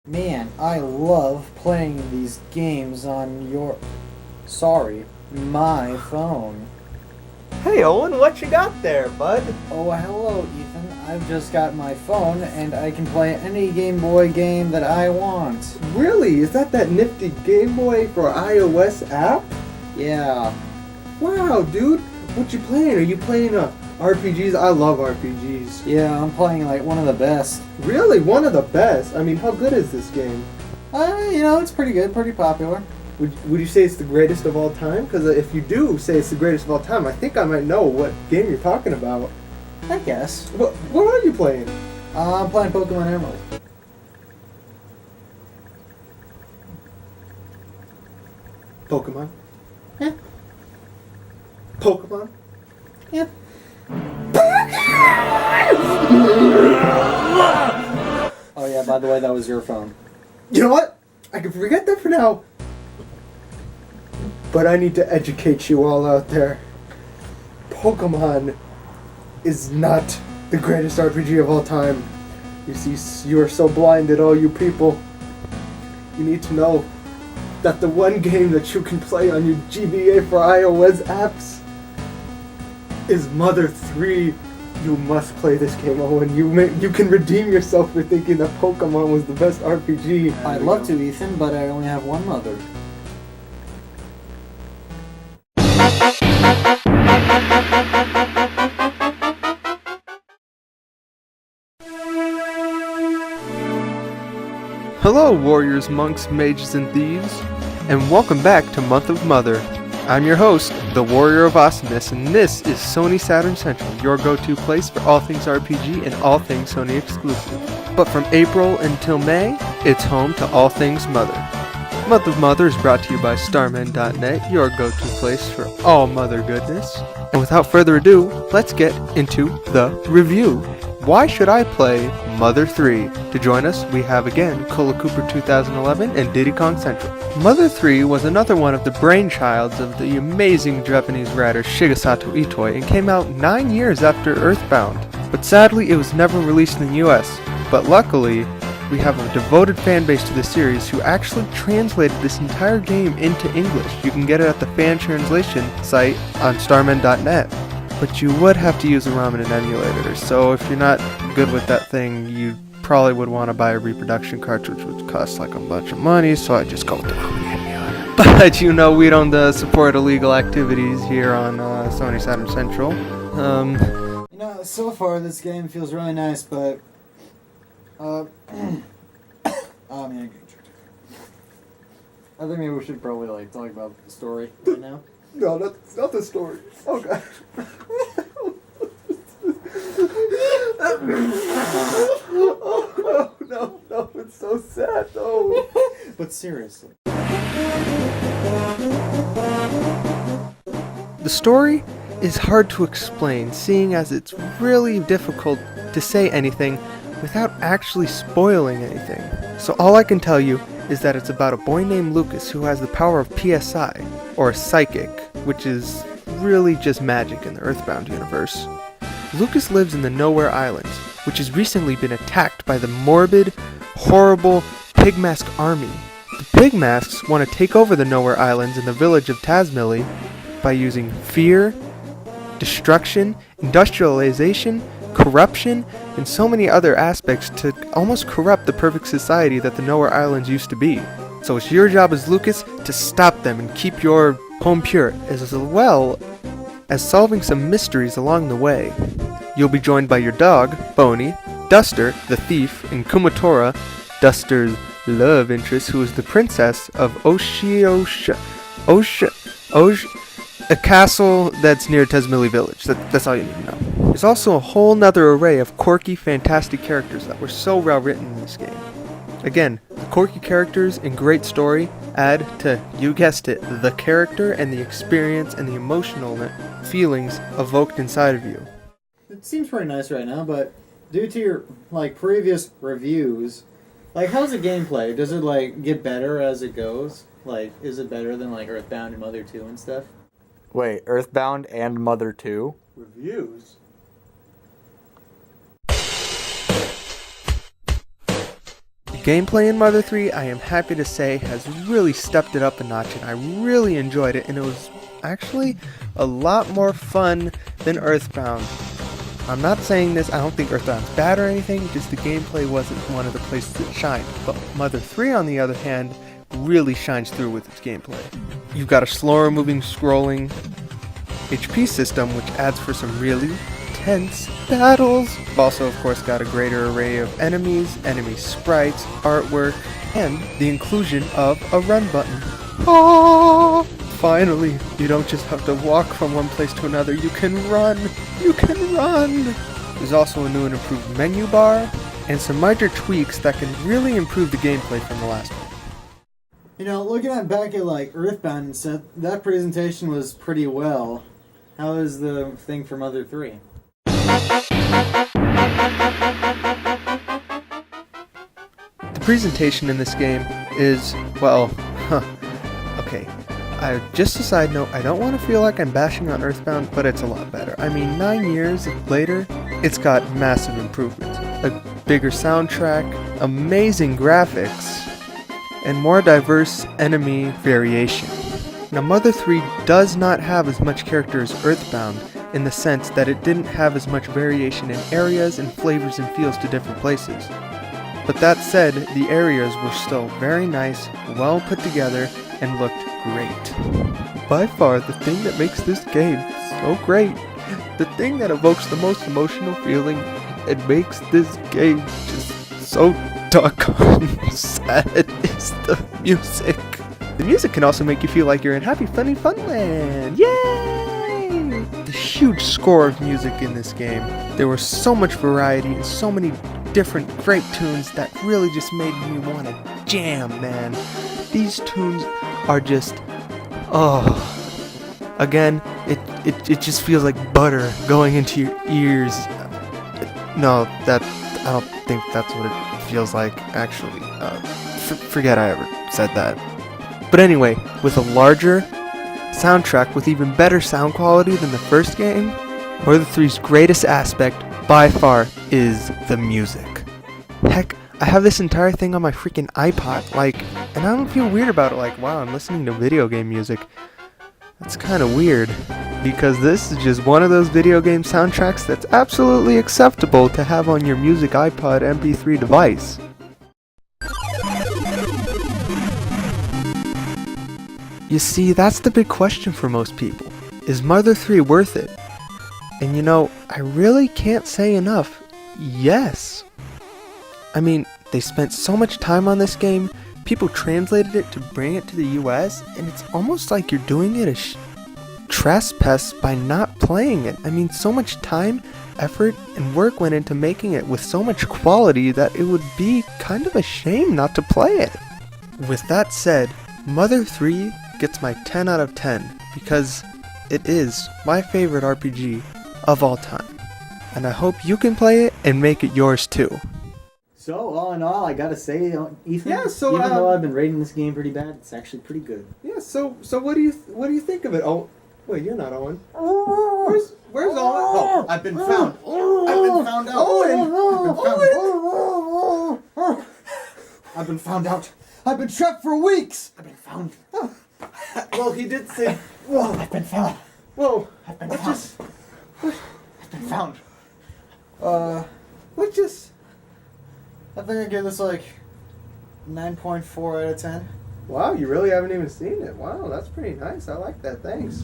Man, I love playing these games on my phone. Hey Owen, what you got there, bud? Oh, hello, Ethan. I've just got my phone and I can play any Game Boy game that I want. Really? Is that nifty Game Boy for iOS app? Yeah. Wow, dude. What you playing? Are you playing RPGs? I love RPGs. Yeah, I'm playing like one of the best. Really? One of the best? I mean, how good is this game? It's pretty good, pretty popular. Would you say it's the greatest of all time? Because if you do say it's the greatest of all time, I think I might know what game you're talking about. I guess. What are you playing? I'm playing Pokemon Emerald. Pokemon? Yeah. Pokemon? Yeah. Oh yeah, by the way, that was your phone. You know what? I can forget that for now. But I need to educate you all out there. Pokemon is not the greatest RPG of all time. You see, you are so blinded, all you people. You need to know that the one game that you can play on your GBA for iOS apps is Mother 3. You must play this game, Owen. You can redeem yourself for thinking that Pokemon was the best RPG. I'd love to, Ethan, but I only have one mother. Hello, warriors, monks, mages, and thieves, and welcome back to Month of Mother. I'm your host, the Warrior of Awesomeness, and this is Sony Saturn Central, your go-to place for all things RPG and all things Sony exclusive. But from April until May, it's home to all things Mother. Month of Mother is brought to you by Starmen.net, your go-to place for all Mother goodness. And without further ado, let's get into the review. Why should I play Mother 3? To join us, we have again Cola Cooper 2011 and Diddy Kong Central. Mother 3 was another one of the brainchilds of the amazing Japanese writer Shigesato Itoi and came out 9 years after Earthbound. But sadly, it was never released in the US. But luckily, we have a devoted fan base to the series who actually translated this entire game into English. You can get it at the fan translation site on starmen.net. But you would have to use a ROM and an emulator, so if you're not good with that thing, you probably would want to buy a reproduction cartridge, which costs like a bunch of money, so I just go with the ROM and emulator. But we don't support illegal activities here on Sony Saturn Central. So far this game feels really nice, but... oh man, I'm getting tricked. I think maybe we should probably talk about the story right now. No, not the story. Oh god. Oh no, it's so sad though. But seriously. The story is hard to explain, seeing as it's really difficult to say anything without actually spoiling anything. So all I can tell you is that it's about a boy named Lucas who has the power of PSI, or psychic, which is really just magic in the Earthbound universe. Lucas lives in the Nowhere Islands, which has recently been attacked by the morbid, horrible Pigmask army. The Pigmasks want to take over the Nowhere Islands in the village of Tazmily by using fear, destruction, industrialization, corruption, and so many other aspects to almost corrupt the perfect society that the Nowhere Islands used to be. So it's your job as Lucas to stop them and keep your home pure, as well as solving some mysteries along the way. You'll be joined by your dog, Boney, Duster, the thief, and Kumatora, Duster's love interest, who is the princess of a castle that's near Tazmily Village. That's all you need to know. There's also a whole nother array of quirky, fantastic characters that were so well written in this game. Again, the quirky characters and great story add to, you guessed it, the character and the experience and the emotional feelings evoked inside of you. It seems pretty nice right now, but due to your previous reviews, how's the gameplay? Does it get better as it goes? Is it better than Earthbound and Mother 2 and stuff? Wait, Earthbound and Mother 2? Reviews? gameplay in Mother 3, I am happy to say, has really stepped it up a notch, and I really enjoyed it, and it was actually a lot more fun than Earthbound. I'm not saying this, I don't think Earthbound's bad or anything, just the gameplay wasn't one of the places that shined. But Mother 3, on the other hand, really shines through with its gameplay. You've got a slower moving scrolling HP system, which adds for some really tense battles. You've also, of course, got a greater array of enemies, enemy sprites, artwork, and the inclusion of a run button. Oh, finally, you don't just have to walk from one place to another, you can run! You can run! There's also a new and improved menu bar, and some minor tweaks that can really improve the gameplay from the last one. You know, looking back at like Earthbound and stuff, that presentation was pretty well. How is the thing for Mother 3? The presentation in this game is, well, okay. Just a side note, I don't want to feel like I'm bashing on Earthbound, but it's a lot better. I mean, 9 years later, it's got massive improvements. A bigger soundtrack, amazing graphics, and more diverse enemy variation. Now, Mother 3 does not have as much character as Earthbound, in the sense that it didn't have as much variation in areas and flavors and feels to different places. But that said, the areas were still very nice, well put together, and looked great. By far, the thing that makes this game so great, the thing that evokes the most emotional feeling, and makes this game just so doggone sad, is the music. The music can also make you feel like you're in Happy Funny Funland! Yay! The huge score of music in this game. There was so much variety and so many different great tunes that really just made me want to jam, man. These tunes are just, again, it just feels like butter going into your ears. No, I don't think that's what it feels like, actually. Forget I ever said that. But anyway, with a larger soundtrack with even better sound quality than the first game, Mother 3's greatest aspect, by far, is the music. Heck, I have this entire thing on my freaking iPod, and I don't feel weird about it, wow, I'm listening to video game music. That's kind of weird, because this is just one of those video game soundtracks that's absolutely acceptable to have on your music iPod MP3 device. You see, that's the big question for most people. Is Mother 3 worth it? And you know, I really can't say enough. Yes. I mean, they spent so much time on this game, people translated it to bring it to the US, and it's almost like you're doing it a trespass by not playing it. I mean, so much time, effort, and work went into making it with so much quality that it would be kind of a shame not to play it. With that said, Mother 3 gets my 10 out of 10 because it is my favorite RPG of all time. And I hope you can play it and make it yours too. So, all in all, I gotta say, Ethan, Yeah, so, even though I've been rating this game pretty bad, it's actually pretty good. Yeah, so what do you think of it? Oh, wait, you're not Owen. Where's Owen? Oh, I've been found. I've been found out. Owen! I've been found out. I've been trapped for weeks. I've been found. Well, he did say. Whoa, I've been found. Whoa, I've been found. I've been found. what just? I think I give this 9.4 out of 10. Wow, you really haven't even seen it. Wow, that's pretty nice. I like that. Thanks.